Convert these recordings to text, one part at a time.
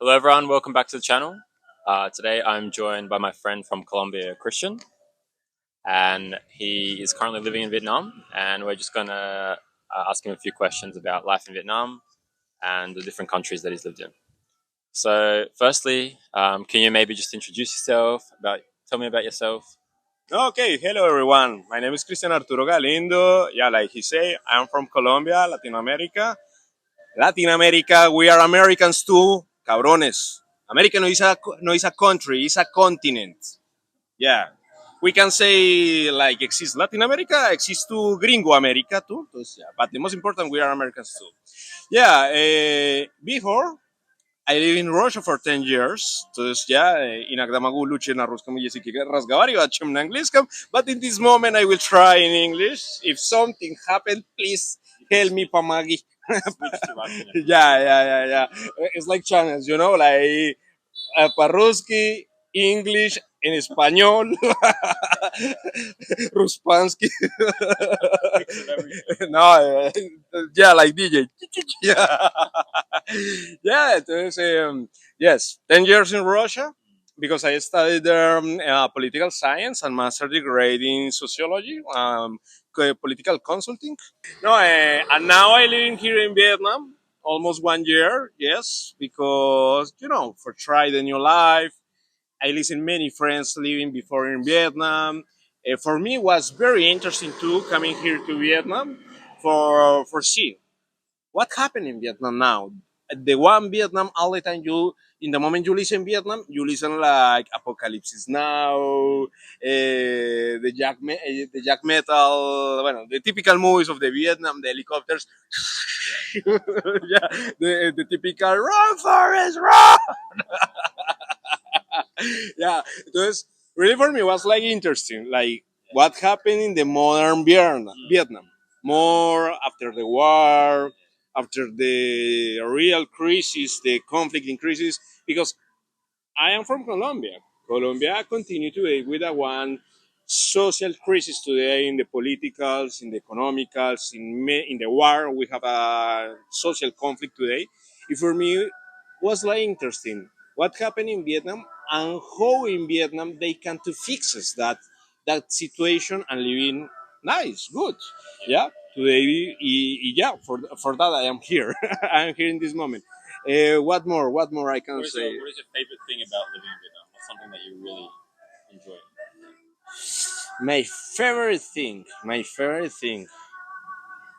Hello, everyone. Welcome back to the channel. Today, I'm joined by my friend from Colombia, Christian, and he is currently living in Vietnam. And we're just gonna ask him a few questions about life in Vietnam and the different countries that he's lived in. So, firstly, can you maybe just introduce yourself? Tell me about yourself. Okay, hello everyone. My name is Cristian Arturo Galindo. Yeah, like he say, I'm from Colombia, Latin America. Latin America, we are Americans too, cabrones. America no is a country, it's a continent. Yeah, we can say like exists Latin America, exists too Gringo America too. Entonces, yeah, but the most important, we are Americans too. Yeah, before I live in Russia for 10 years. Entonces ya, inakda могу лучше на русском языке разговаривать, чем на английском. But in this moment, I will try in English. If something happened, please help me, помоги. Yeah. It's like channels, like по-русски, English, en español, Ruspansky. No, yeah, like DJ. Yeah. Yeah, entonces, yes, 10 years in Russia because I studied there political science and master degree in sociology, political consulting. No, and now I living here in Vietnam, almost 1 year. Yes, because for try the new life. I listen many friends living before in Vietnam. For me, it was very interesting too coming here to Vietnam for see what happened in Vietnam now. The one Vietnam all the time in the moment you listen Vietnam, you listen like Apocalypse Now, the Jack Metal, bueno, the typical movies of the Vietnam, the helicopters, yeah, the typical run Forest run. Yeah, it was really for me was like interesting, like what happened in the modern Vietnam, more after the war, after the real crisis, the conflict increases, because I am from Colombia. Colombia continue today with a one social crisis today in the politicals, in the economicals, in the war. We have a social conflict today. It for me was like interesting what happened in Vietnam and how in Vietnam they can to fix us that situation and living nice, good. Yeah. Today, yeah, for that I am here. I am here in this moment. What more? What more I can say? What is your favorite thing about living in Vietnam? What's something that you really enjoy? My favorite thing.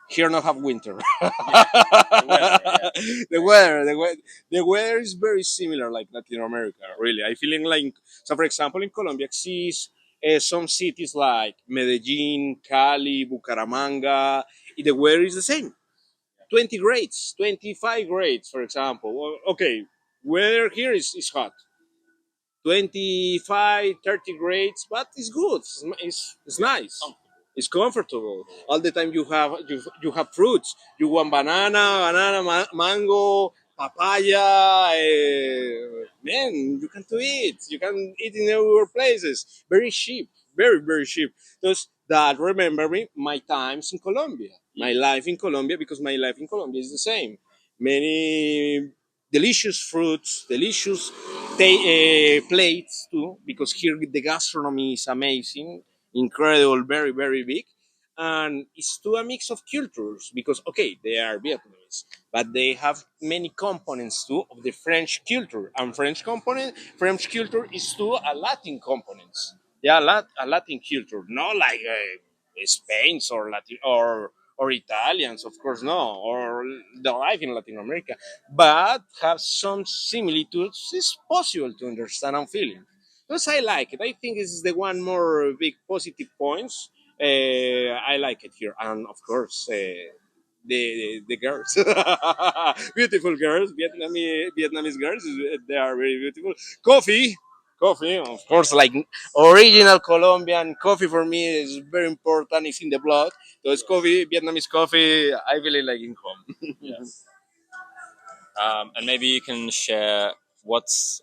Here not have winter. The weather, yeah. The weather is very similar like Latin America. Really, I feeling like so. For example, in Colombia exists some cities like Medellin, Cali, Bucaramanga. The weather is the same. 20 grades, 25 grades, for example. Well, okay, weather here is hot. 25, 30 grades, but it's good. It's nice. It's comfortable. All the time you have fruits. You want mango, papaya. Man, you can do it. You can eat in our places. Very cheap. Very cheap. Just that remember me my times in Colombia. My life in Colombia because my life in Colombia is the same. Many delicious fruits, delicious plates too, because here the gastronomy is amazing, incredible, very big, and it's to a mix of cultures because okay, they are Vietnamese, but they have many components too of the French culture, and French culture is to a Latin components. Yeah, a Latin culture, not like Spain's or Latin or Italians, of course, no, or the life in Latin America, but have some similitudes. It's possible to understand and feeling. Because I like it. I think this is the one more big positive points. I like it here, and of course, the girls, beautiful girls, Vietnamese girls. They are very beautiful. Coffee, of course, like original Colombian coffee for me is very important. It's in the blood. So it's coffee, Vietnamese coffee. I really like in home. Yes. And maybe you can share what's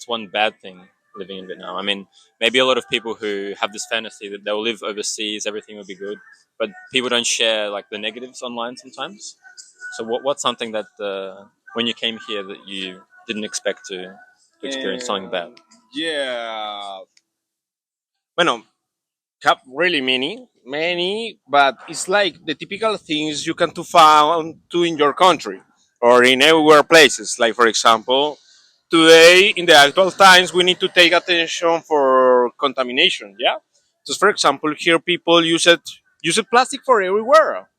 one bad thing living in Vietnam. I mean, maybe a lot of people who have this fantasy that they'll live overseas, everything will be good, but people don't share like the negatives online sometimes. So what's something that when you came here that you didn't expect to experience something bad? Yeah. Bueno, have really many, but it's like the typical things you can to found to in your country or in everywhere places. Like for example, today in the actual times we need to take attention for contamination. Yeah, just for example, here people use it plastic for everywhere.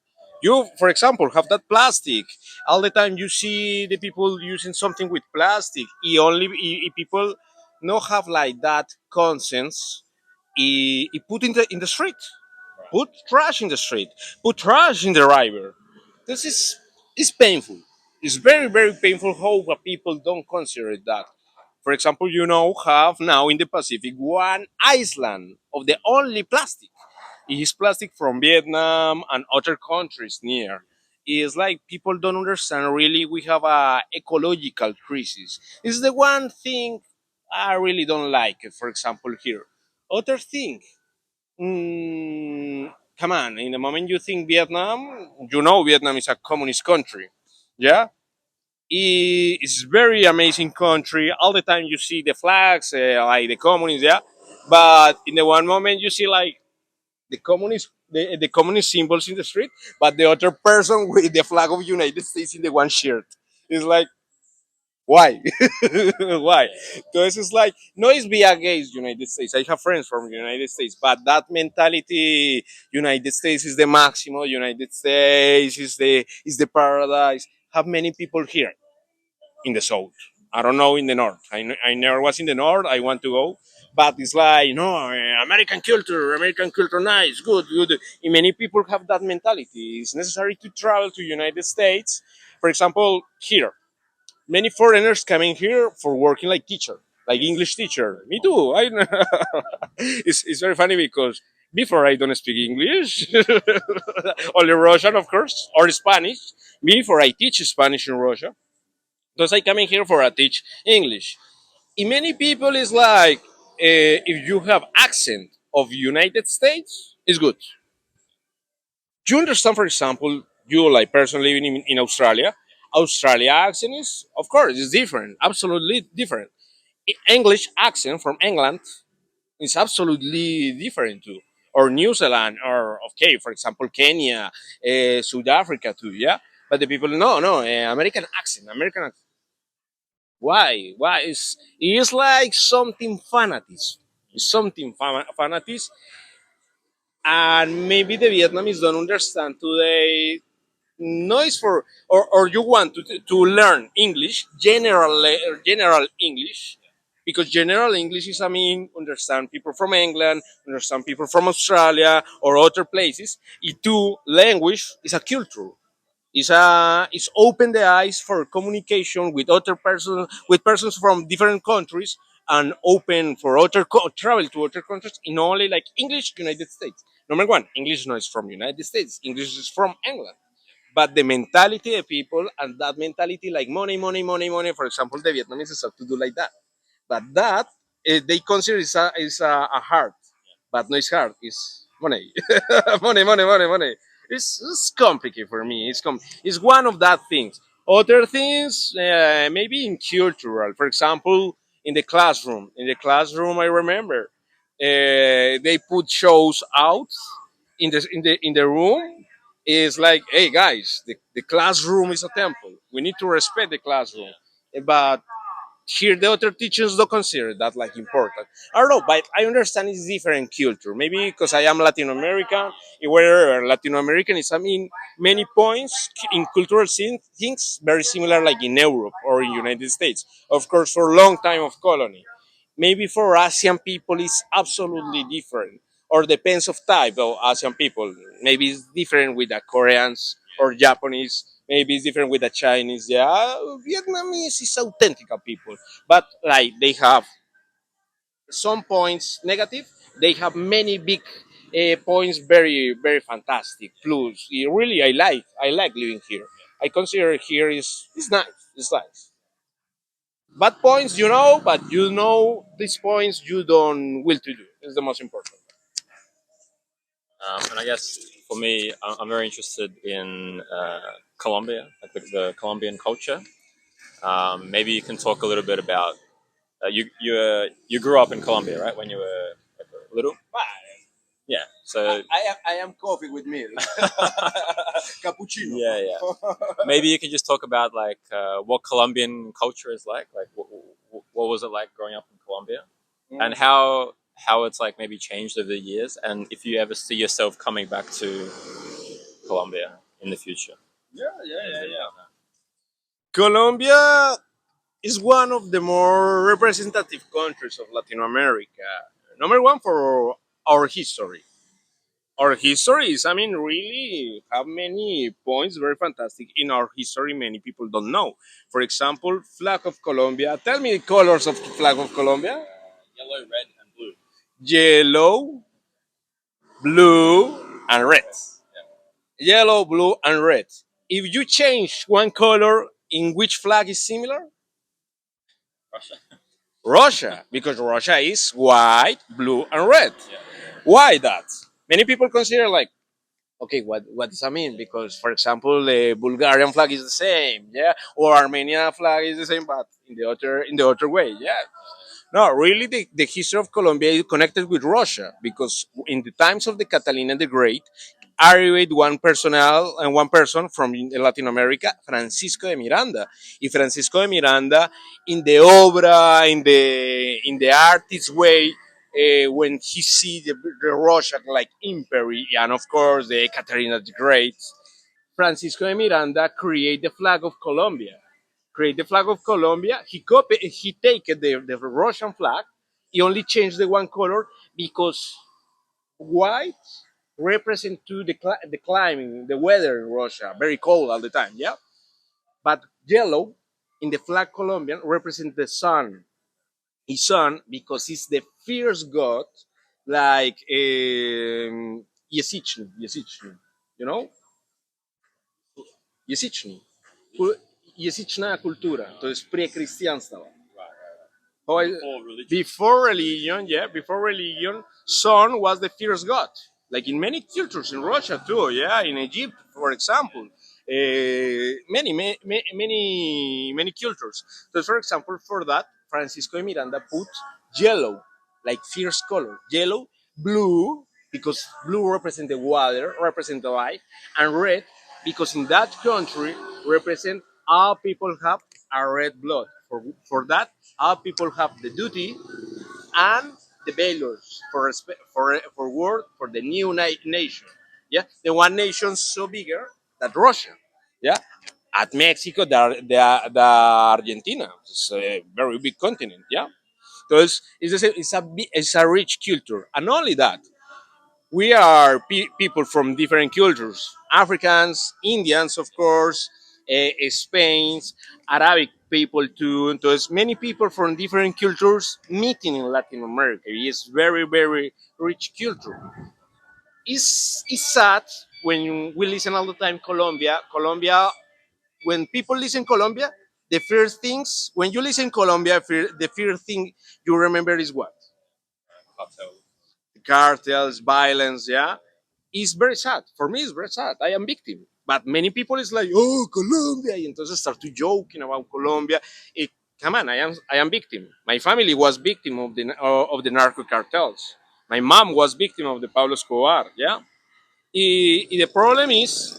You, for example, have that plastic all the time. You see the people using something with plastic. People not have like that conscience. He put in the street, put trash in the street, put trash in the river. This is painful. It's very painful how people don't consider that. For example, have now in the Pacific one island of the only plastic. It is plastic from Vietnam and other countries near. It's like people don't understand really we have a ecological crisis. It's the one thing I really don't like, for example, here. Other thing, come on, in the moment you think Vietnam, Vietnam is a communist country. Yeah? It's very amazing country. All the time you see the flags, like the communists, yeah? But in the one moment you see like the communist symbols in the street, but the other person with the flag of United States in the one shirt. It's like, why? Why? Because it's like, no, it's be against United States. I have friends from United States, but that mentality, United States is the maximum. United States is the paradise. Have many people here in the south. I don't know in the north. I never was in the north. I want to go, but it's like no, American culture, nice, good. And many people have that mentality. It's necessary to travel to United States. For example, here many foreigners coming here for working like teacher, like English teacher. Me too. It's very funny because before I don't speak English, only Russian, of course, or Spanish. Before I teach Spanish in Russia, because I coming here for a teach English. In many people, it's like if you have accent of United States, it's good. Do you understand, for example, you like person living in Australia? Australia accent is, of course, is different, absolutely different. English accent from England is absolutely different too. Or New Zealand, or okay, for example, Kenya, South Africa too, yeah. But the people, no, American accent, American accent. Why? Why? It's like something fanatism. It's something fanatism, and maybe the Vietnamese don't understand today noise for or you want to learn English, general English, because general English is, I mean, understand people from England, understand people from Australia or other places. It too, language is a culture. It's open the eyes for communication with other persons, with persons from different countries, and open for travel to other countries in only like English United States. Number one, English no is from United States. English is from England, but the mentality of people and that mentality like money. For example, the Vietnamese start to do like that, but that they consider is a heart, but no, it's hard. It's money, money. It's complicated for me. It's one of that things. Other things, maybe in cultural. For example, in the classroom. In the classroom, I remember they put shows out in the room. It's like, hey guys, the classroom is a temple. We need to respect the classroom. But here the other teachers don't consider that like important. I don't know, but I understand it's different culture. Maybe because I am Latin American, where Latin American is, I mean, many points in cultural things very similar like in Europe or in United States. Of course, for a long time of colony. Maybe for Asian people it's absolutely different, or depends of type of Asian people. Maybe it's different with the Koreans or Japanese. Maybe it's different with the Chinese. Yeah, Vietnamese is authentic people, but like they have some points negative. They have many big points, very fantastic. Plus, really, I like living here. I consider here is nice. It's nice. Bad points, but these points you don't will to do. It's the most important. And I guess for me, I'm very interested in Colombia, like the Colombian culture. Maybe you can talk a little bit about you grew up in Colombia, right? When you were little. Yeah. So I am coffee with milk. Cappuccino. yeah, yeah. Maybe you could just talk about like what Colombian culture is like. Like, what was it like growing up in Colombia, and how it's like maybe changed over the years, and if you ever see yourself coming back to Colombia in the future. Yeah, yeah, yeah, yeah. Colombia is one of the more representative countries of Latin America. Number one for our history. Our history is, I mean, really have many points very fantastic in our history. Many people don't know. For example, flag of Colombia. Tell me the colors of the flag of Colombia. Yellow, red, and blue. Yellow, blue, and red. Yellow, blue, and red. If you change one color, in which flag is similar? Russia. Russia, because Russia is white, blue, and red. Yeah. Why that? Many people consider like, okay, what does that mean? Because, for example, the Bulgarian flag is the same, yeah, or Armenia flag is the same, but in the other way, yeah. No, really, the history of Colombia is connected with Russia because in the times of the Catalina the Great, arrived one person from Latin America, Francisco de Miranda. Y Francisco de Miranda, in the obra, in the artist way, when he see the Russia like empire, and of course the Catalina the Great, Francisco de Miranda create the flag of Colombia. Create the flag of Colombia. He take the Russian flag. He only changed the one color because white represent to the climate, the weather in Russia, very cold all the time. Yeah, but yellow in the flag Colombian represent the sun. His sun because he's the fierce god, like Yesichny, you know, Yesichny. Язычная культура, то есть pre-христианство. How I, before religion, yeah, before religion, sun was the fierce god. Like in many cultures in Russia too, yeah, in Egypt, for example, many cultures. So, for example, for that, Francisco de Miranda put yellow, like fierce color, yellow, blue because blue represent the water, represent the life, and red because in that country represent all people have a red blood. For that, all people have the duty and the values for work for the new nation. Yeah, the one nation so bigger that Russia. Yeah, at Mexico, the Argentina. It's a very big continent. Yeah, because it's a rich culture, and only that we are people from different cultures Africans, Indians, of course, Spain's, Arabic people too. There's many people from different cultures meeting in Latin America. It's very, very rich culture. It's sad when we listen all the time Colombia, when people listen Colombia, the first things, when you listen Colombia, the first thing you remember is what? Cartel. Cartels, violence, yeah. It's very sad. For me, it's very sad. I am victim. But many people is like, oh, Colombia. Y entonces start to joking about Colombia. Come on, I am victim. My family was victim of the narco cartels. My mom was victim of the Pablo Escobar, yeah. Y the problem is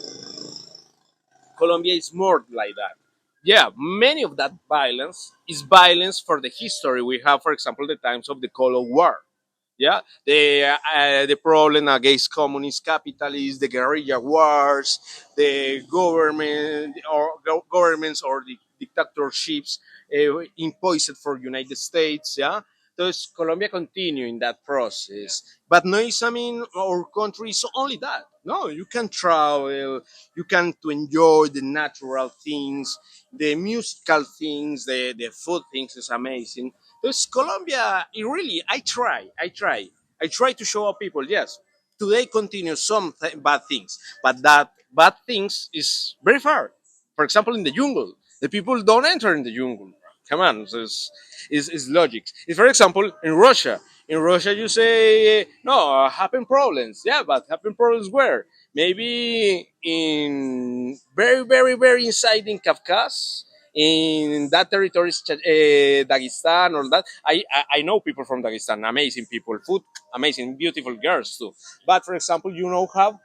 Colombia is more like that. Yeah, many of that violence is violence for the history we have, for example, the times of the Cold War. Yeah, the problem against communist capitalists, the guerrilla wars, the governments or the dictatorships imposed for United States. Yeah, thus Colombia continue in that process. But no, it's, I mean, our country is only that. No, you can travel, you can to enjoy the natural things, the musical things, the food things is amazing. Because Colombia, it really, I try to show up people. Yes, today continue some bad things, but that bad things is very far. For example, in the jungle, the people don't enter in the jungle. Come on, so it's logic. If, for example, in Russia you say no, happen problems. Yeah, but happen problems where? Maybe in very, very, very inside in Kafkas, in that territory, Dagestan or that. I know people from Dagestan, amazing people, food, amazing, beautiful girls too. But for example, have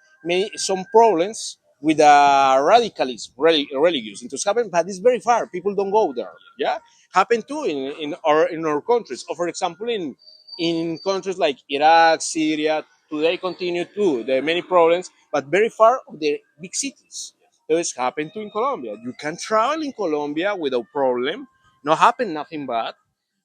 some problems with radicalism, religious. It happen, but it's very far. People don't go there. Yeah, happen too in our countries. Or for example, in countries like Iraq, Syria, today continue too. There are many problems, but very far of the big cities. This happened to in Colombia. You can travel in Colombia without problem. No happen nothing bad,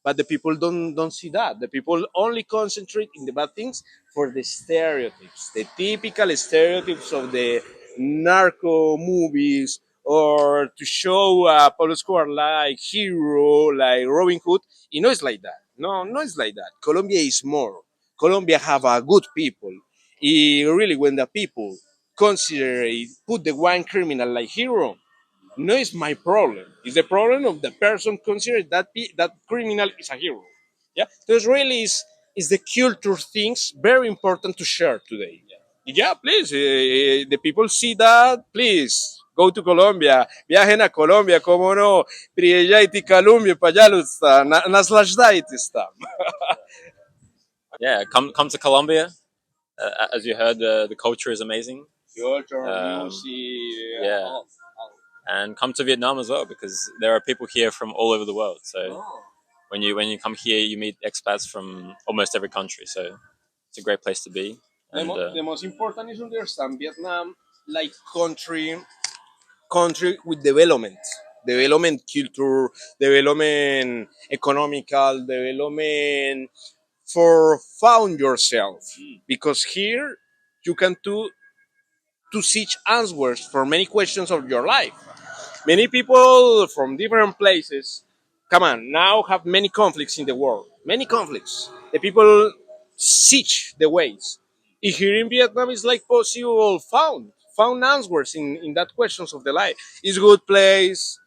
but the people don't see that. The people only concentrate in the bad things for the stereotypes, the typical stereotypes of the narco movies, or to show Pablo Escobar like hero, like Robin Hood. It's like that. No, no, it's like that. Colombia is more. Colombia have a good people. Really, when the people consider put the one criminal like hero, no is my problem. It's the problem of the person considering that criminal is a hero. Yeah. So it's really is the culture things very important to share today. Yeah, please. The people see that. Please go to Colombia. Viajen a Colombia, como no. Приезжайте в Колумбию, пожалуйста. Наслаждайтесь там. Yeah, come to Colombia. As you heard, the culture is amazing. Culture, Um, music, yeah, and come to Vietnam as well because there are people here from all over the world. So when you come here, you meet expats from almost every country. So it's a great place to be. And the most important is understand Vietnam like country with development culture, development economical, development for found yourself. Because here you can do to seek answers for many questions of your life. Many people from different places, come on, now have many conflicts in the world. Many conflicts. The people seek the ways. Here in Vietnam, it's like possible found answers in that questions of the life. It's good place.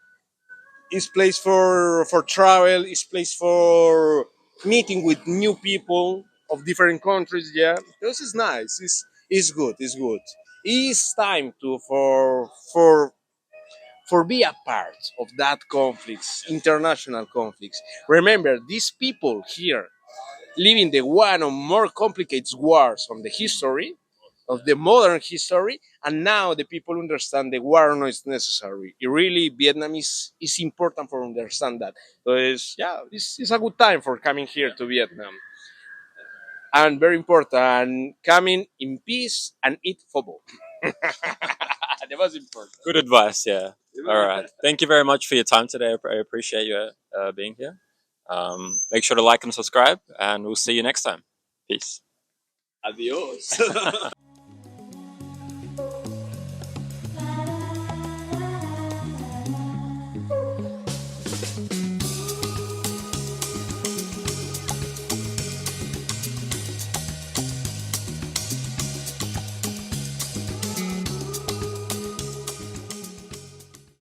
It's place for travel. It's place for meeting with new people of different countries. Yeah, this is nice. It's good. It's good. It's time to for be a part of that conflicts, international conflicts. Remember, these people here living the one or more complicated wars on the history of the modern history, and now the people understand the war no is necessary. It really, Vietnam is important for understand that. So it's a good time for coming here to Vietnam, and very important, coming in peace and eat football. That was important. good advice. Yeah. All right. Thank you very much for your time today. I appreciate you being here. Make sure to like and subscribe, and we'll see you next time. Peace. Adios.